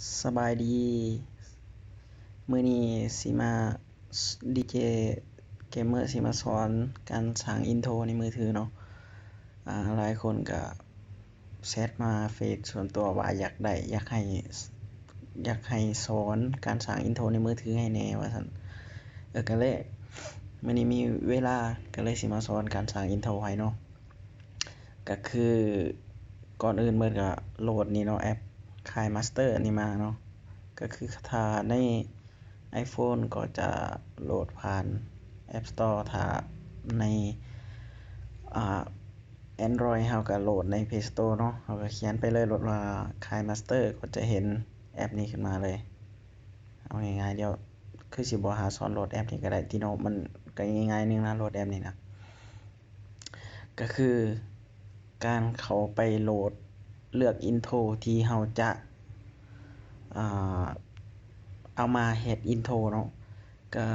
สบายดีมื้อนี้สิมาดีเจเกมเมอร์สิมาสอนการสร้างอินโทรในมือถือเนาะหลายคนก็แชตมาเฟซส่วนตัวว่าอยากให้สอนการสร้างอินโทรในมือถือให้แหน่ว่าซั่นก็เลยมื้อนี้มีเวลาก็เลยสิมาสอนการสร้างอินโทรให้เนาะก็คือก่อนอื่นเบิดก็โหลดนี่เนาะแอป KineMaster นี่มาเนาะก็คือถ้าใน iPhone ก็จะโหลดผ่าน App Store ถ้าในAndroid เราก็โหลดใน Play Store เนาะเราก็เขียนไปเลยโหลดว่า KineMaster ก็จะเห็นแอปนี้ขึ้นมาเลยเอาง่ายๆเดี๋ยวคือสิบ่หาสอนโหลดแอปนี้ก็ได้ติเนาะมันก็ง่ายๆนึงนะโหลดแอปนี้นะก็คือการเข้าไปโหลดเลือกอินโทรที่เราจะเอามาเฮ็ดอินโทรเนาะก็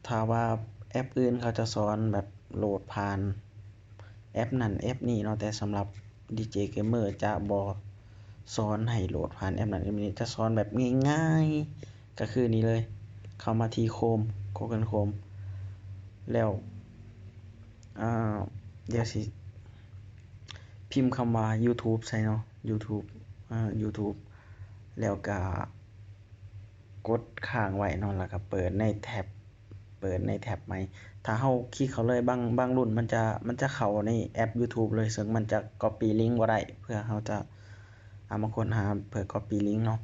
ถ้าว่าแอปอื่นเขาจะสอนแบบโหลดผ่านแอปนั้นแอปนี้เนาะแต่สำหรับ DJ Gamer จะบ่สอนให้โหลดผ่านแอปนั้นแอปนี้จะสอนแบบง่ายๆก็คือนี่เลยเข้ามาที่ Chrome Google Chrome แล้วเดี๋ยวสิพิมพ์คำว่า YouTube ใส่เนาะ YouTube แล้วก็กดค้างไว้เนาะแล้วก็เปิดในแท็บใหม่ถ้าเราคลิกเข้าเลยบางรุ่นมันจะเข้าในแอป YouTube เลยซึ่งมันจะ copy link บ่ได้เพื่อเราจะมาค้นหาเพื่อ copy link เนาะ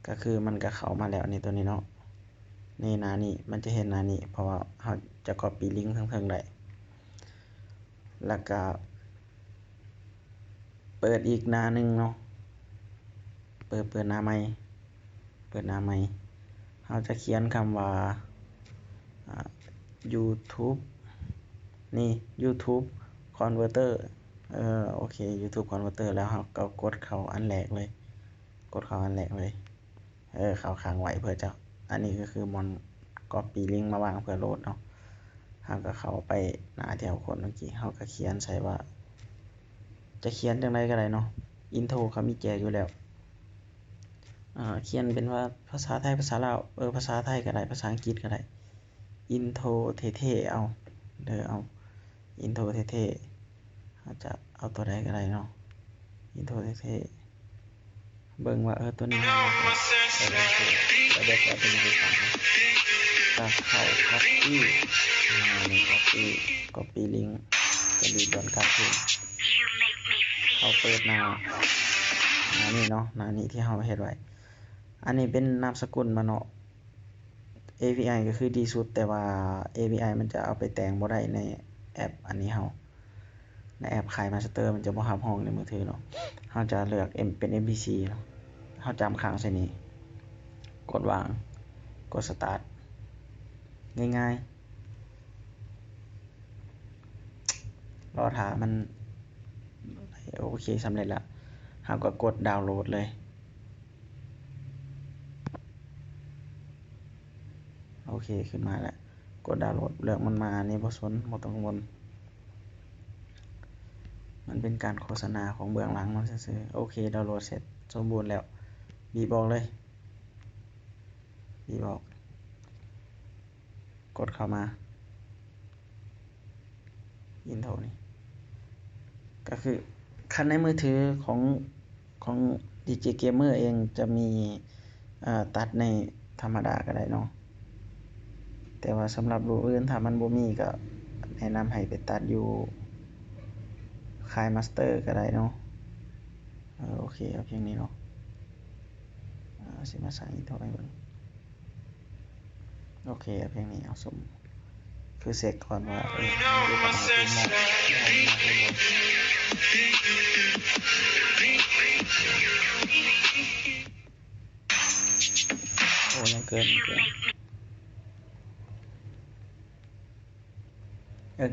ก็คือมันก็เข้ามาแล้วนี่ตัวนี้เนาะนี่หน้านี้มันจะเห็นหน้านี้เพราะว่าเราจะ copy link เทิงๆได้แล้วก็เปิดอีกหน้านึงเนาะเปิดหน้าใหม่เราจะเขียนคำว่าYouTube นี่ YouTube Converter โอเค YouTube Converter แล้วเราก็กดเข้าอันแรกเลยเข้าค้างไว้เพื่อจะอันนี้ก็คือมัน copy link มาวางเพื่อโหลดเนาะเราก็เข้าไปหน้าที่เรากดเมื่อกี้เราก็เขียนใส่ว่าจะเขียนจังได๋ก็ได้เนาะอินโทรเขามีแจกอยู่แล้วเขียนเป็นว่าภาษาไทยภาษาลาวภาษาไทยก็ได้ภาษาอังกฤษก็ได้อินโทรเท่ๆเอาอินโทรเท่ๆเราจะเอาตัวใดก็ได้เนาะอินโทรเท่ๆเบิ่งว่าตัวนี้เรามักแล้วเดี๋ยวจะเอาตัวนี้ไปใส่ก็เข้า copy นี่ copy link จะดีตอนกลับคืนเขาเปิดหน้านี้เนาะหน้านี้ที่เราเฮ็ดไว้อันนี้เป็นนามสกุลมันเนาะ API ก็คือดีสุดแต่ว่า API มันจะเอาไปแต่งบ่ได้ในแอปอันนี้เราในแอป KineMaster มันจะบ่รับรองในมือถือเนาะเราจะเลือกเป็น MPC เนาะเราจำค้างใส่นี้กดวางกด start ง่ายๆรอท่ามันโอเคสำเร็จแล้วเราก็กดดาวน์โหลดเลยโอเคขึ้นมาแล้วกดดาวน์โหลดเลือกมันมานี่บ่สนบ่ต้องวนมันเป็นการโฆษณาของเบื้องหลังมันซื่อๆโอเคดาวน์โหลดเสร็จสมบูรณ์แล้วบีบออกเลยบีบออกกดเข้ามาอินโทรนี่ก็คือคันในมือถือของ DJ Gamer เองจะมีตัดในธรรมดาก็ได้เนาะแต่ว่าสำหรับรุ่นอื่นถ้ามันบ่มีก็แนะนำให้ไปตัดอยู่ KineMaster ก็ได้เนาะโอเคเอาเพียงนี้เนาะสิมาสร้างอินโทรให้เบิ่งโอเคเอาเพียงนี้เอาสมคือเช็กก่อนว่ามันอยู่ปัญหาที่มากโอ้ยังเกิน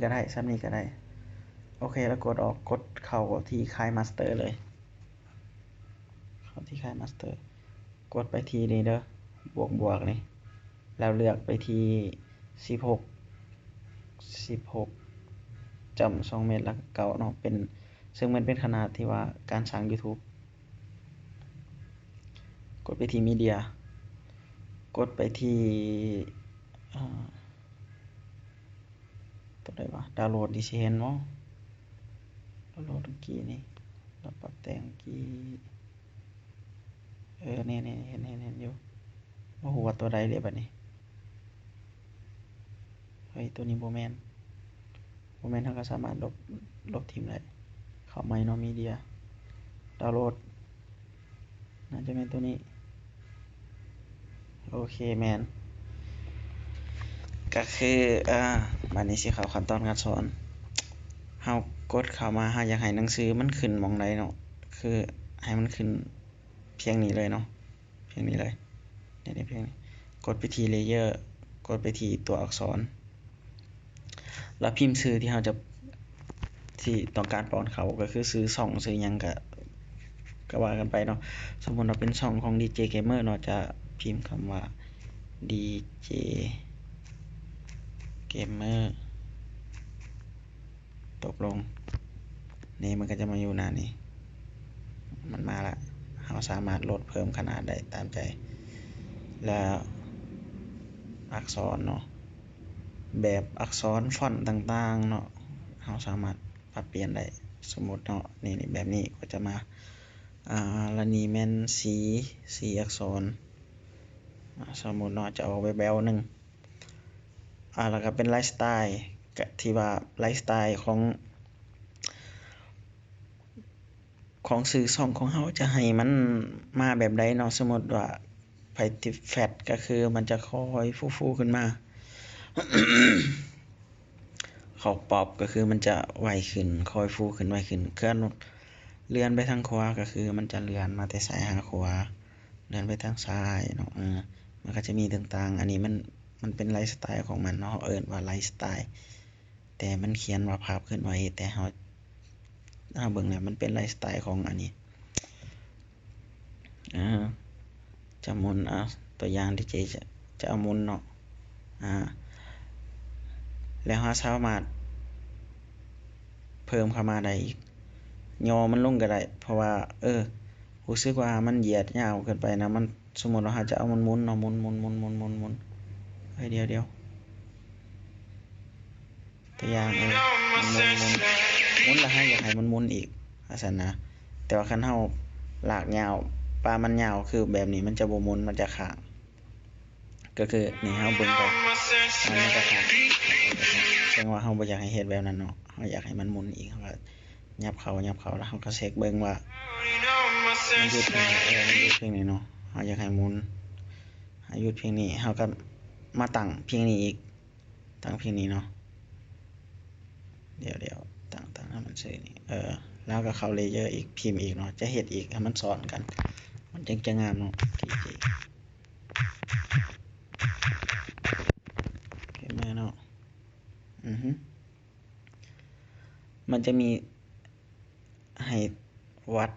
ก็ได้ซ้ำนี้ก็ได้โอเคแล้วกดออกกดเข้าที่ KineMaster เลยเข้าที่ KineMaster กดไปที่นี่เด้อบวกนี่แล้วเลือกไปที่16 2 เมตรแล้วก็เนาะเป็นซึ่งมันเป็นขนาดที่ว่าการสร้าง YouTube กดไปที่มีเดียกดไปที่ตัวใดวะดาวน์โหลดดิสิเห็นบ่ดาวน์โหลดเมื่อกี้นี่เราปรับแต่งเมื่อกี้นี่เห็นอยู่บ่ฮู้ว่าตัวใดเด้บัดนี้เฮ้ยตัวนี้บ่แม่นเราก็สามารถลบทิ่มได้เข้าใหม่เนาะมีเดียดาวน์โหลดน่าจะเป็นตัวนี้โอเคแม่นก็คือบัดนี้สิเข้าขั้นตอนการสอนเฮากดเข้ามาเฮาอยากให้หนังสือมันขึ้นหม้องใดเนาะคือให้มันขึ้นเพียงนี้เลยเนาะเพียงนี้เลยนี่เพียงนี้กดไปที่ Layer กดไปที่ตัวอักษรแล้วพิมพ์ชื่อที่เราจะที่ต้องการป้อนเขาก็คือชื่อช่องชื่อหยังก็ว่ากันไปเนาะสมมุติว่าเป็นช่องของ DJ Gamer เนาะจะพิมพ์คำว่า DJ Gamer ตกลงนี่มันก็จะมาอยู่หน้านี้มันมาละเราสามารถลดเพิ่มขนาดได้ตามใจแล้วอักษรเนาะแบบอักษรฟอนต์ต่างๆเนาะเราสามารถปรับเปลี่ยนได้สมมุติเนาะนี่แบบนี้ก็จะมาแล้วนี่แม่นสีอักษรสมมุติเนาะจะเอาแบ๊วๆนึงแล้วก็เป็นไลฟ์สไตล์ก็ที่ว่าไลฟ์สไตล์ของสื่อช่องของเราจะให้มันมาแบบใดเนาะสมมุติว่าไผติดแฟตก็คือมันจะค่อยฟูๆขึ้นมา เขาป๊อปก็คือมันจะไวขึ้นค่อยฟูขึ้นไวขึ้นเคลื่อนเลื่อนไปทางขวาก็คือมันจะเลื่อนมาแต่ซ้ายหาขวาเลื่อนไปทางซ้ายเนาะมันก็จะมีต่างๆอันนี้มันเป็นไลฟ์สไตล์ของมันเนาะเอิ้นว่าไลฟ์สไตล์แต่มันเขียนว่าภาพเคลื่อนไหวแต่เฮาเบิ่งแล้วมันเป็นไลฟ์สไตล์ของอันนี้จะหมุนตัวอย่างที่จะเอาหมุนเนาะแล้วเราสามารถเพิ่มเข้ามาได้อีกย่อมันลงก็ได้เพราะว่ารู้สึกว่ามันเหยียดยาวเกินไปนะมันสมมุติว่าเราจะเอามันหมุนเนาะหมุนเฮ้ยเดี๋ยวตัวอย่างหมุนแล้วเราอยากให้มันหมุนอีกว่าซั่นนะแต่ว่าคันเราลากยาวปลามันยาวคือแบบนี้มันจะบ่หมุนมันจะค้างก็คือนี่เราเบิ่งไปมันจะค้างแสดงว่าเราบ่อยากให้เฮ็ดแบบนั้นเนาะเราอยากให้มันหมุนอีกเราก็ยับเข้าแล้วเราก็เช็คเบิ่งว่ามันหยุดเพียงมันหยุดเพียงนี้เนาะเราอยากให้หมุนให้หยุดเพียงนี้เราก็มาตั้งเพียงนี้อีกตั้งเพียงนี้เนาะเดี๋ยวตั้งให้มันซื่อนี่แล้วก็เข้า Layer อีกพิมพ์อีกเนาะจะเฮ็ดอีกให้มันซ้อนกันมันจึงจะงามเนาะเห็นมั้ยเนาะมันจะมีให้วัด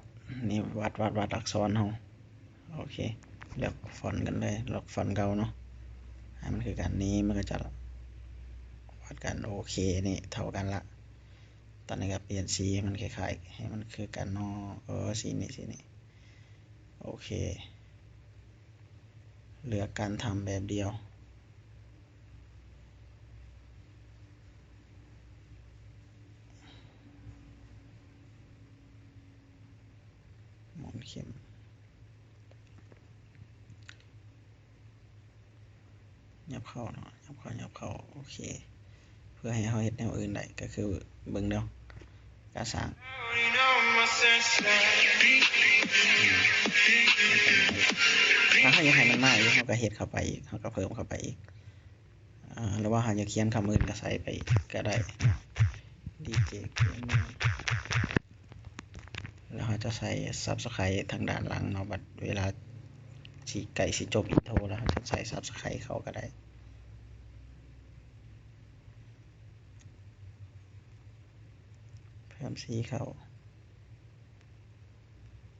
นี่วัดอักษรเฮาโอเคเลือกฟอนต์กันเลยเลือกฟอนต์เก่าเนาะให้มันคือกันนี้มันก็จะวัดกันโอเคนี่เท่ากันละตอนนี้ก็เปลี่ยนสีให้มันคล้ายๆให้มันคือกันเนาะสีนี้โอเคเหลือการทำแบบเดียวหมุนเข็มยับเข้าเนาะยับเข้าโอเคเพื่อให้เราเฮ็ดแนวอื่นได้ก็คือเบิ่งเนาะการสร้างถ้าเราอยากให้มันมาอีกเราก็เฮ็ดเข้าไปอีกเราก็เพิ่มเข้าไปอีกหรือว่าเราอยากเขียนคำอื่นก็ใส่ไปก็ได้ DJ Gamer แล้วเราจะใส่ Subscribe ทางด้านหลังเนาะบัดเวลาสิใกล้สิจบอินโทรแล้วเราจะใส่ Subscribe เข้าก็ได้เพิ่มสีเข้า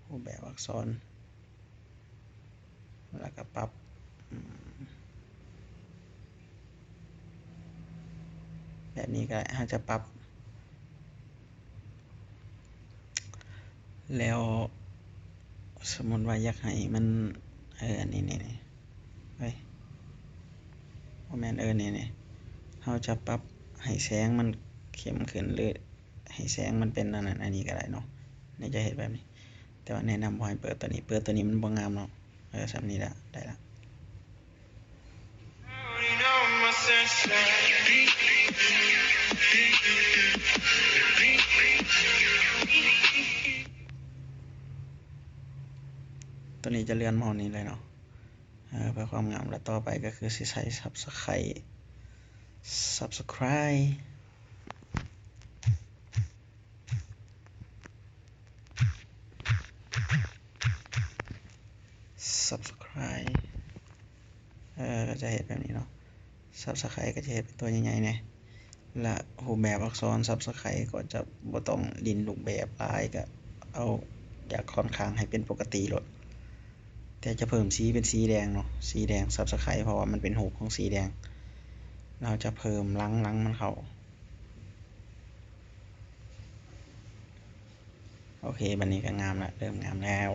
รูปแบบอักษรแล้วก็ปรับแบบนี้ก็เราจะปรับแล้วสมมุติว่าอยากให้มัน อันนี้เฮ้ยบ่แม่นนี่เฮาจะปรับให้แสงมันเข้มขึ้นหรือให้แสงมันเป็นอันนั้นอันนี้ก็ได้เนาะนี่จะเฮ็ดแบบนี้แต่ว่าแนะนำบ่ให้เปิดตัวนี้มันบ่งามเนาะส่ำนี้ละได้ละตัวนี้จะเลื่อนมานี้เลยเนาะเพื่อความงามแล้วต่อไปก็คือสิใส่ Subscribe ก็จะเห็นแบบนี้เนาะ Subscribe ก็จะเห็นเป็นตัวใหญ่ๆเนี่ยและรูปแบบอักษร Subscribe ก็จะบ่ต้องดิ้นรูปแบบหลายก็เอาจากค่อนข้างให้เป็นปกติโลดแต่จะเพิ่มสีเป็นสีแดงเนาะสีแดง Subscribe เพราะว่ามันเป็นรูปของสีแดงเราจะเพิ่มลังมันเข้าโอเคบัดนี้ก็งามแล้วเริ่มงามแล้ว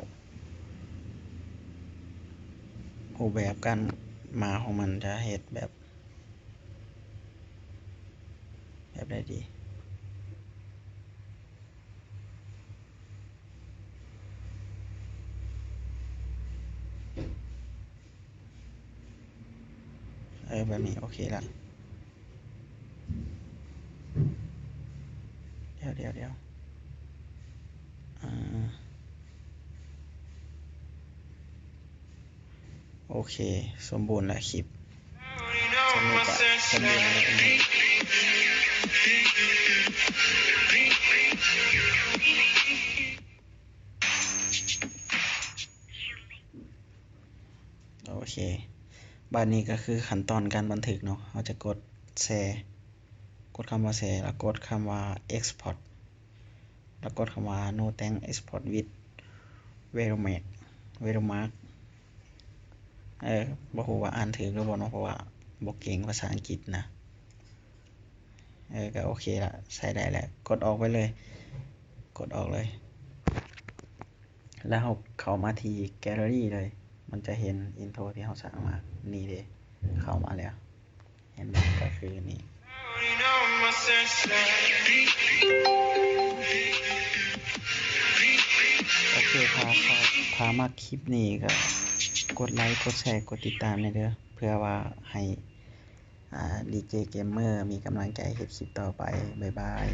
รูปแบบการมาของมันจะเฮ็ดแบบได้ดีแบบนี้โอเคละเดี๋ยวโอเคสมบูรณ์แล้วคลิปสนุกอะสมบูรณ์แล้วโอเคบัดนี้ก็คือขั้นตอนการบันทึกเนาะเราจะกดแชร์กดคำว่าแชร์แล้วกดคำว่า export แล้วกดคำว่า no thanks export with watermark บ่ฮู้ว่าอ่านถูกหรือบ่เนาะเพราะว่าบ่เก่งภาษาอังกฤษนะก็โอเคละใช้ได้แล้วกดออกไปเลยกดออกเลยแล้วเราเข้ามาที่แกลเลอรี่เลยมันจะเห็นอินโทรที่เราสร้างมานี่เด้เข้ามาแล้วเห็นไหมก็คือนี่โอเคถ้ามักคลิปนี้ก็กดไลค์กดแชร์กดติดตามเด้อเพื่อว่าให้DJ Gamer มีกำลังใจเฮ็ดคลิปต่อไปบ๊ายบาย